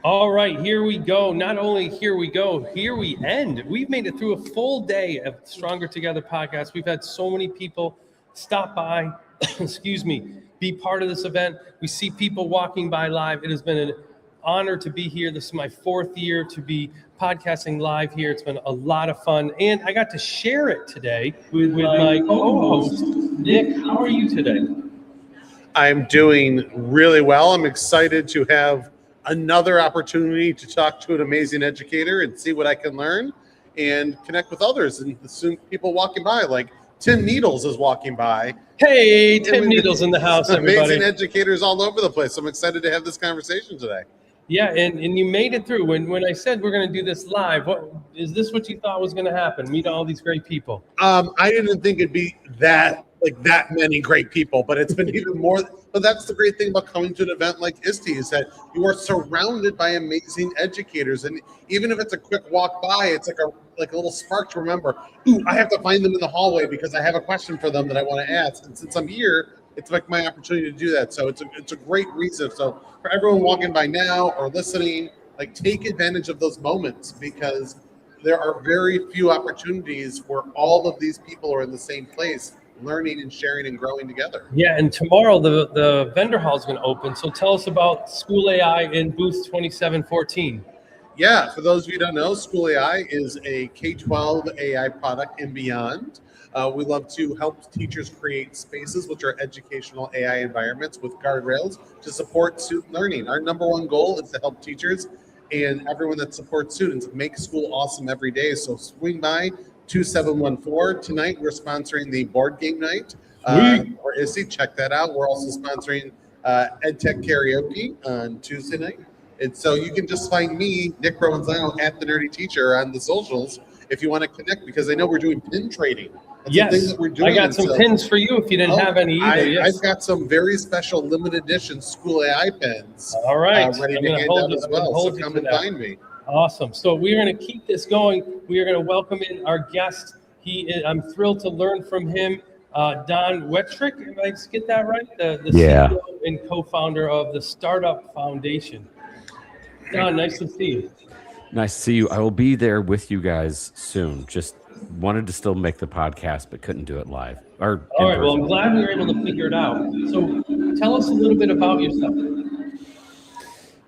All right, here we go. Not only here we go, here we end. We've made it through a full day of Stronger Together podcast. We've had so many people stop by, be part of this event. We see people walking by live. It has been an honor to be here. This is my 4th year to be podcasting live here. It's been a lot of fun. And I got to share it today with my co-host, Nick. How are you today? I'm doing really well. I'm excited to have another opportunity to talk to an amazing educator and see what I can learn and connect with others and soon people walking by, like Tim Needles is walking by. Hey, Tim Needles in the house, everybody. Amazing educators all over the place. I'm excited to have this conversation today. Yeah, and you made it through. When I said we're going to do this live, is this what you thought was going to happen? Meet all these great people? I didn't think it'd be that many great people, but it's been even more. But that's the great thing about coming to an event like ISTE is that you are surrounded by amazing educators, and even if it's a quick walk by, it's like a little spark to remember. Ooh, I have to find them in the hallway because I have a question for them that I want to ask. And since I'm here, it's like my opportunity to do that. So it's a great reason. So for everyone walking by now or listening, like take advantage of those moments because there are very few opportunities where all of these people are in the same place, learning and sharing and growing together. Yeah, and tomorrow the vendor hall is going to open. So tell us about School AI in booth 2714. Yeah, for those of you who don't know, School AI is a K-12 AI product and beyond. We love to help teachers create spaces, which are educational AI environments with guardrails to support student learning. Our number one goal is to help teachers and everyone that supports students make school awesome every day. So swing by 2714. Tonight, we're sponsoring the board game night for ISTE. Check that out. We're also sponsoring EdTech Karaoke on Tuesday night. And so you can just find me, Nick Provenzano, at The Nerdy Teacher on the socials if you want to connect, because I know we're doing pin trading. That's yes, the thing that we're doing. I got some pins for you if you didn't have any either. Yes. I've got some very special limited edition School AI pins. All right. Ready to hand out as well. So come and find me. Awesome. So we're going to keep this going. We are going to welcome in our guest. I'm thrilled to learn from him. Don Wettrick, if I get that right? The CEO and co-founder of the STARTedUP Foundation. Don, nice to see you. Nice to see you. I will be there with you guys soon. Just wanted to still make the podcast, but couldn't do it live. All right. Well, I'm glad we were able to figure it out. So tell us a little bit about yourself.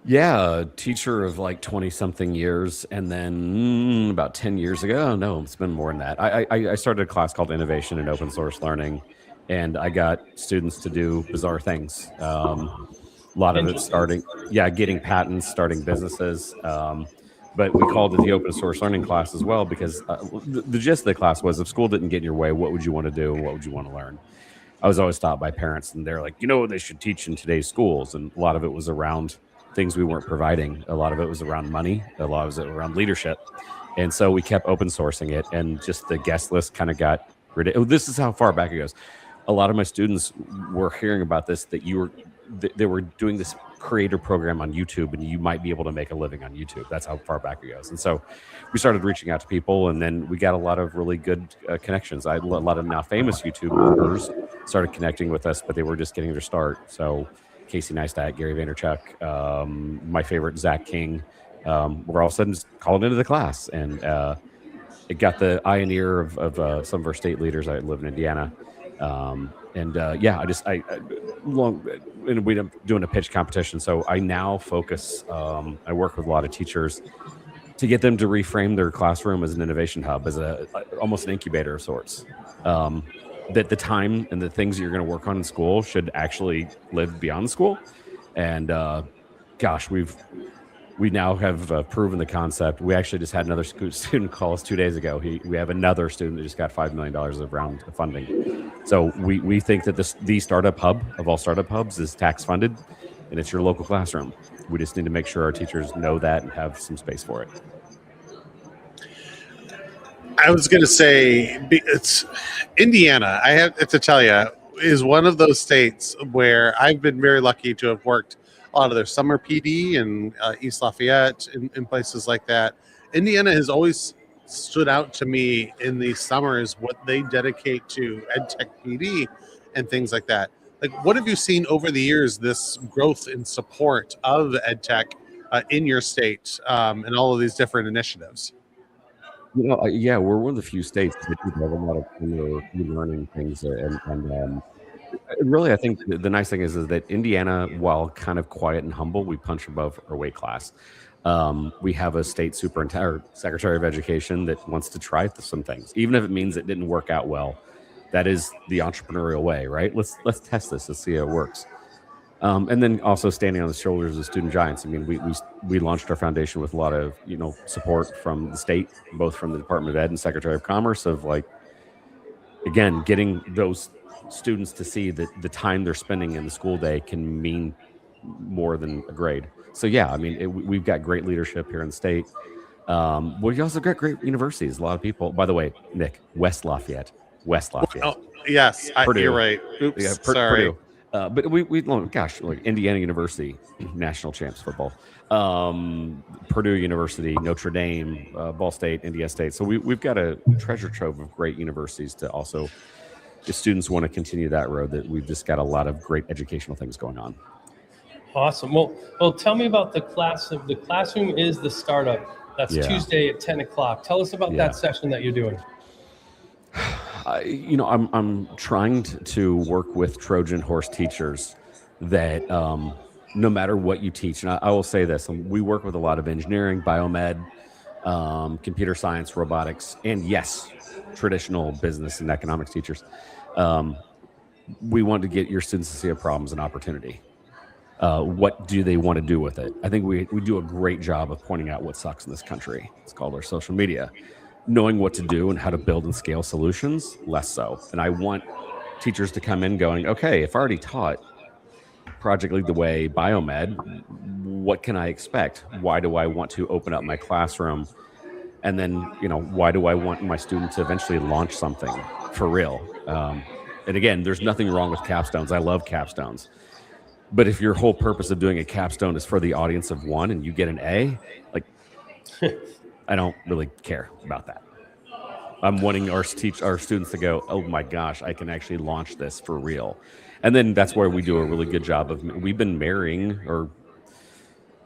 Yeah, a teacher of like 20-something years. And then about 10 years ago, no, it's been more than that. I started a class called Innovation and Open Source Learning, and I got students to do bizarre things. A lot of it getting patents, starting businesses. But we called it the open source learning class as well, because the gist of the class was if school didn't get in your way, what would you want to do and what would you want to learn? I was always taught by parents, and they're like, they should teach in today's schools. And a lot of it was around things we weren't providing. A lot of it was around money. A lot of it was around leadership. And so we kept open sourcing it, and just the guest list kind of got ridiculous. This is how far back it goes. A lot of my students were hearing about this, that they were doing this creator program on YouTube, and you might be able to make a living on YouTube. That's how far back it goes. And so we started reaching out to people, and then we got a lot of really good connections. A lot of now famous YouTubers started connecting with us, but they were just getting their start. So Casey Neistat, Gary Vaynerchuk, my favorite, Zach King, we're all of a sudden just called into the class, and it got the eye and ear of some of our state leaders. I live in Indiana. And we're doing a pitch competition. So I now focus, I work with a lot of teachers to get them to reframe their classroom as an innovation hub, as almost an incubator of sorts. That the time and the things you're going to work on in school should actually live beyond school. And we now have proven the concept. We actually just had another student call us 2 days ago. We have another student that just got $5 million of round of funding. So we think that the startup hub of all startup hubs is tax funded, and it's your local classroom. We just need to make sure our teachers know that and have some space for it. I was going to say it's Indiana. I have to tell you, is one of those states where I've been very lucky to have worked a lot of their summer PD and East Lafayette and places like that. Indiana has always stood out to me in the summers, what they dedicate to EdTech PD and things like that. Like, what have you seen over the years, this growth in support of EdTech in your state and all of these different initiatives? Yeah, we're one of the few states that do have a lot of learning things, and really, I think the nice thing is that Indiana, while kind of quiet and humble, we punch above our weight class. We have a state superintendent, or secretary of education, that wants to try some things, even if it means it didn't work out well. That is the entrepreneurial way, right? Let's test this. Let's see how it works. And then also standing on the shoulders of student giants. I mean, we launched our foundation with a lot of support from the state, both from the Department of Ed and Secretary of Commerce, of like, again, getting those students to see that the time they're spending in the school day can mean more than a grade. So yeah, I mean, we've got great leadership here in the state. We also got great universities. A lot of people, by the way, Nick, West Lafayette. Oh, yes, you're right. Oops, yeah, sorry. Purdue. But gosh, like Indiana University, national champs football, Purdue University, Notre Dame, Ball State, Indiana State. So we've got a treasure trove of great universities to also, if students want to continue that road, that we've just got a lot of great educational things going on. Awesome. Well, tell me about the class. The classroom is the startup. That's Tuesday at 10 o'clock. Tell us about that session that you're doing. I'm trying to work with Trojan horse teachers that no matter what you teach, and I will say this, we work with a lot of engineering, biomed, computer science, robotics, and yes, traditional business and economics teachers. We want to get your students to see a problem as an opportunity. What do they want to do with it? I think we do a great job of pointing out what sucks in this country. It's called our social media. Knowing what to do and how to build and scale solutions, less so. And I want teachers to come in going, okay, if I already taught Project Lead the Way, biomed, what can I expect? Why do I want to open up my classroom? And then, why do I want my student to eventually launch something for real? And again, there's nothing wrong with capstones. I love capstones. But if your whole purpose of doing a capstone is for the audience of one and you get an A, like, I don't really care about that. I'm wanting our students to go, oh my gosh, I can actually launch this for real. And then that's where we do a really good job of, we've been marrying or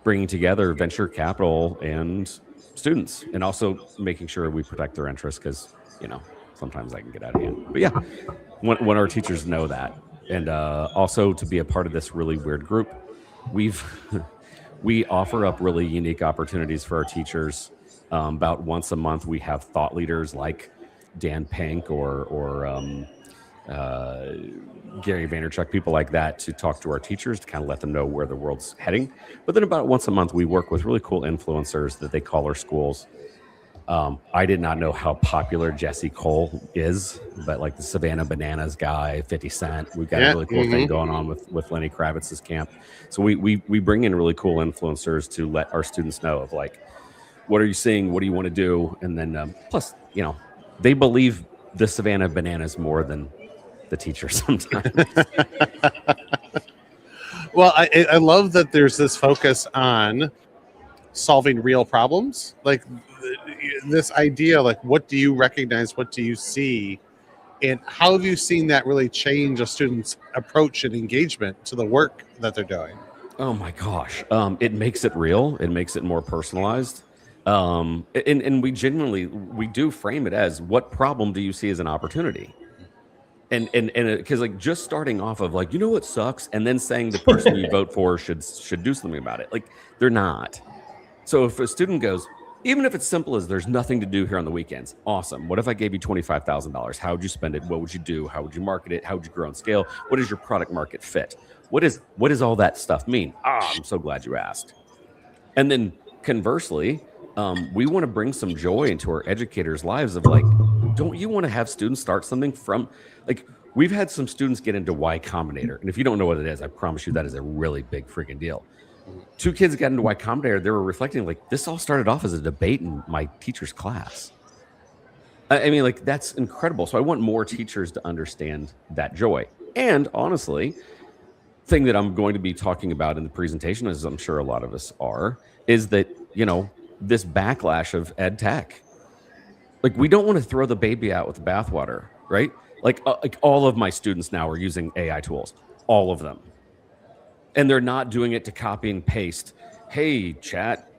bringing together venture capital and students, and also making sure we protect their interests, because, sometimes I can get out of hand. But yeah, when our teachers know that. And also to be a part of this really weird group, we offer up really unique opportunities for our teachers. About once a month, we have thought leaders like Dan Pink or Gary Vaynerchuk, people like that, to talk to our teachers to kind of let them know where the world's heading. But then about once a month, we work with really cool influencers that they call our schools. I did not know how popular Jesse Cole is, but like the Savannah Bananas guy, 50 Cent, we've got a really cool thing going on with Lenny Kravitz's camp. So we bring in really cool influencers to let our students know of, like, what are you seeing? What do you want to do? And then plus, they believe the Savannah Bananas more than the teacher sometimes. Well, I love that there's this focus on solving real problems. Like this idea, like, what do you recognize? What do you see? And how have you seen that really change a student's approach and engagement to the work that they're doing? Oh my gosh. It makes it real. It makes it more personalized. And we do frame it as, what problem do you see as an opportunity? And because like just starting off of like, what sucks, and then saying the person you vote for should do something about it. Like, they're not. So if a student goes, even if it's simple as there's nothing to do here on the weekends, awesome. What if I gave you $25,000? How would you spend it? What would you do? How would you market it? How would you grow and scale? What is your product market fit? What does all that stuff mean? I'm so glad you asked. And then conversely, we want to bring some joy into our educators' lives of like, don't you want to have students start something from, like, we've had some students get into Y Combinator. And if you don't know what it is, I promise you that is a really big freaking deal. 2 kids got into Y Combinator. They were reflecting like, this all started off as a debate in my teacher's class. I mean, like, that's incredible. So I want more teachers to understand that joy. And honestly, thing that I'm going to be talking about in the presentation, as I'm sure a lot of us are, is that, this backlash of ed tech. Like, we don't want to throw the baby out with the bathwater, right? Like all of my students now are using AI tools, all of them. And they're not doing it to copy and paste. Hey, chat,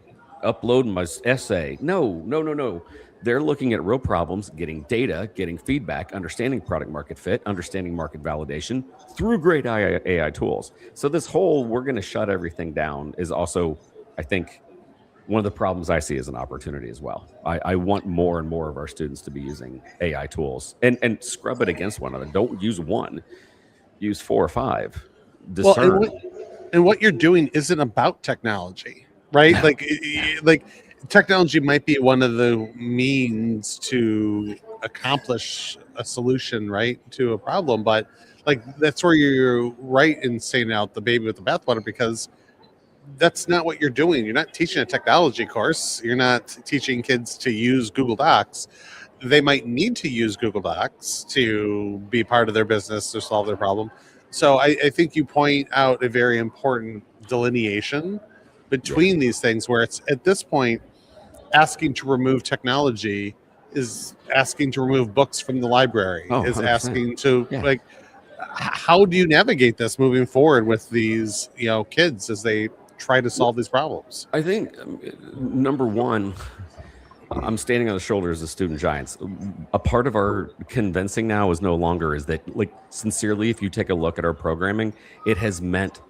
upload my essay. No. They're looking at real problems, getting data, getting feedback, understanding product market fit, understanding market validation through great AI tools. So this whole we're going to shut everything down is also, I think, one of the problems I see as an opportunity as well. I want more and more of our students to be using AI tools and scrub it against one another. Don't use one, use 4 or 5. Discern. Well, and what you're doing isn't about technology, right? like technology might be one of the means to accomplish a solution, right, to a problem, but like that's where you're right in saying out the baby with the bathwater, because that's not what you're doing. You're not teaching a technology course. You're not teaching kids to use Google Docs. They might need to use Google Docs to be part of their business to solve their problem. So I think you point out a very important delineation between these things, where it's at this point asking to remove technology is asking to remove books from the library, is 100%. asking to like, how do you navigate this moving forward with these kids as they try to solve these problems? I think number one, I'm standing on the shoulders of student giants. A part of our convincing now is no longer is that, like, sincerely, if you take a look at our programming, it has meant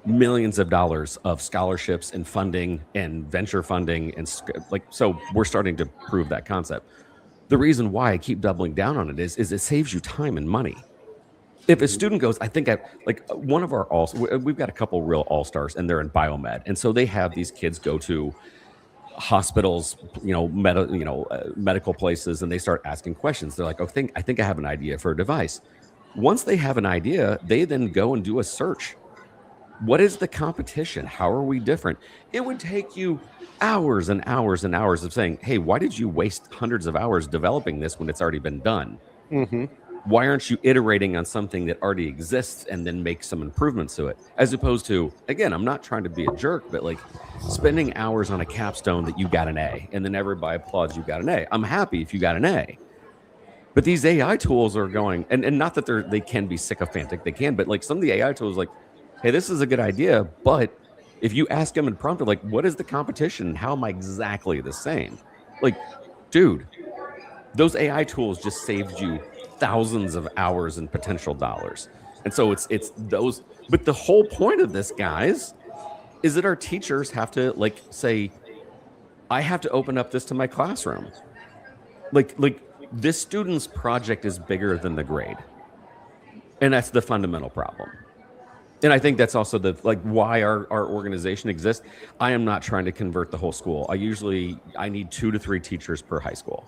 millions of dollars of scholarships and funding and venture funding. And so we're starting to prove that concept. The reason why I keep doubling down on it is it saves you time and money. If a student goes, one of our we've got a couple real all-stars, and they're in biomed. And so they have these kids go to hospitals, medical places, and they start asking questions. They're like, I think I have an idea for a device. Once they have an idea, they then go and do a search. What is the competition? How are we different? It would take you hours and hours and hours of saying, hey, why did you waste hundreds of hours developing this when it's already been done? Mm-hmm. Why aren't you iterating on something that already exists and then make some improvements to it? As opposed to, again, I'm not trying to be a jerk, but like spending hours on a capstone that you got an A and then everybody applauds you got an A. I'm happy if you got an A. But these AI tools are going, and not that they can be sycophantic, they can, but like some of the AI tools, like, hey, this is a good idea, but if you ask them and prompt it, like, what is the competition? How am I exactly the same? Like, dude, those AI tools just saved you thousands of hours and potential dollars. And so it's those, but the whole point of this, guys, is that our teachers have to like say, I have to open up this to my classroom. Like this student's project is bigger than the grade. And that's the fundamental problem. And I think that's also why our organization exists. I am not trying to convert the whole school. I need 2 to 3 teachers per high school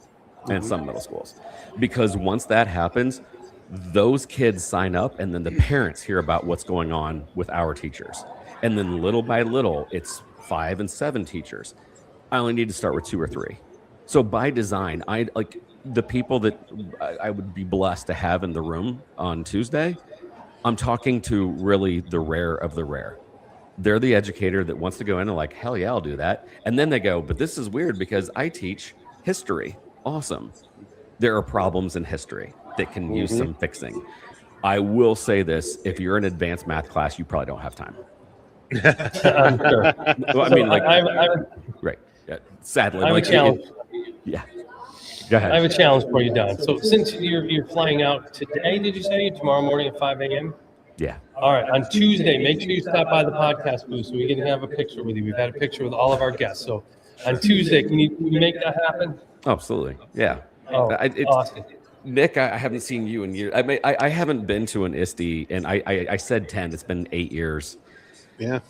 and some middle schools, because once that happens, those kids sign up and then the parents hear about what's going on with our teachers. And then little by little, it's 5 and 7 teachers. I only need to start with 2 or 3. So by design, the people that I would be blessed to have in the room on Tuesday, I'm talking to really the rare of the rare. They're the educator that wants to go in and like, hell yeah, I'll do that. And then they go, but this is weird because I teach history. Awesome. There are problems in history that can use some fixing. I will say this, if you're in advanced math class, you probably don't have time. I'm sure. Well, I mean, right. Yeah. Sadly. I have a challenge. Yeah. Go ahead. I have a challenge for you, Don. So since you're flying out today, did you say, tomorrow morning at 5 a.m.? Yeah. All right. On Tuesday, make sure you stop by the podcast booth so we can have a picture with you. We've had a picture with all of our guests. So on Tuesday, can you make that happen? Absolutely. Yeah. Oh, awesome. Nick, I haven't seen you in years. I haven't been to an ISTE, and I said 10. It's been 8 years. Yeah.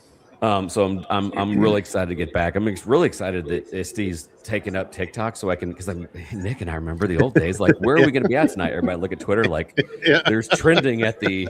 So I'm really excited to get back. I'm really excited that ISTE's taking up TikTok, so I can, because Nick and I remember the old days. Like, where are we going to be at tonight? Everybody look at Twitter, like, there's trending at the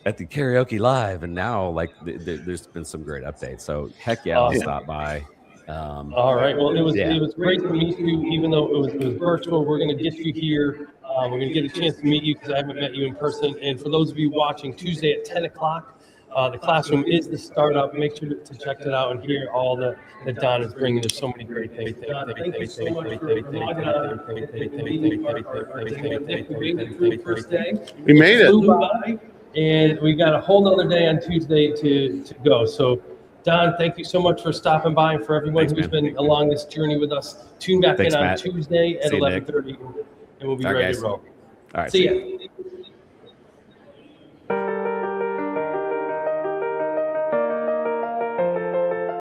karaoke live, and now like there's been some great updates. So heck yeah, I'll stop by. All right. Well, it was great to meet you, even though it was virtual. We're going to get you here. We're going to get a chance to meet you because I haven't met you in person. And for those of you watching, Tuesday at 10 o'clock, the classroom is the startup. Make sure to check it out and hear all that Don is bringing. There's so many great things. Thank you so much for first day. We made it. And we got a whole nother day on Tuesday to go. So, Don, thank you so much for stopping by. And for everyone who's been along this journey with us, tune back in on Tuesday at 11:30, and we'll be ready to roll. All right. See ya.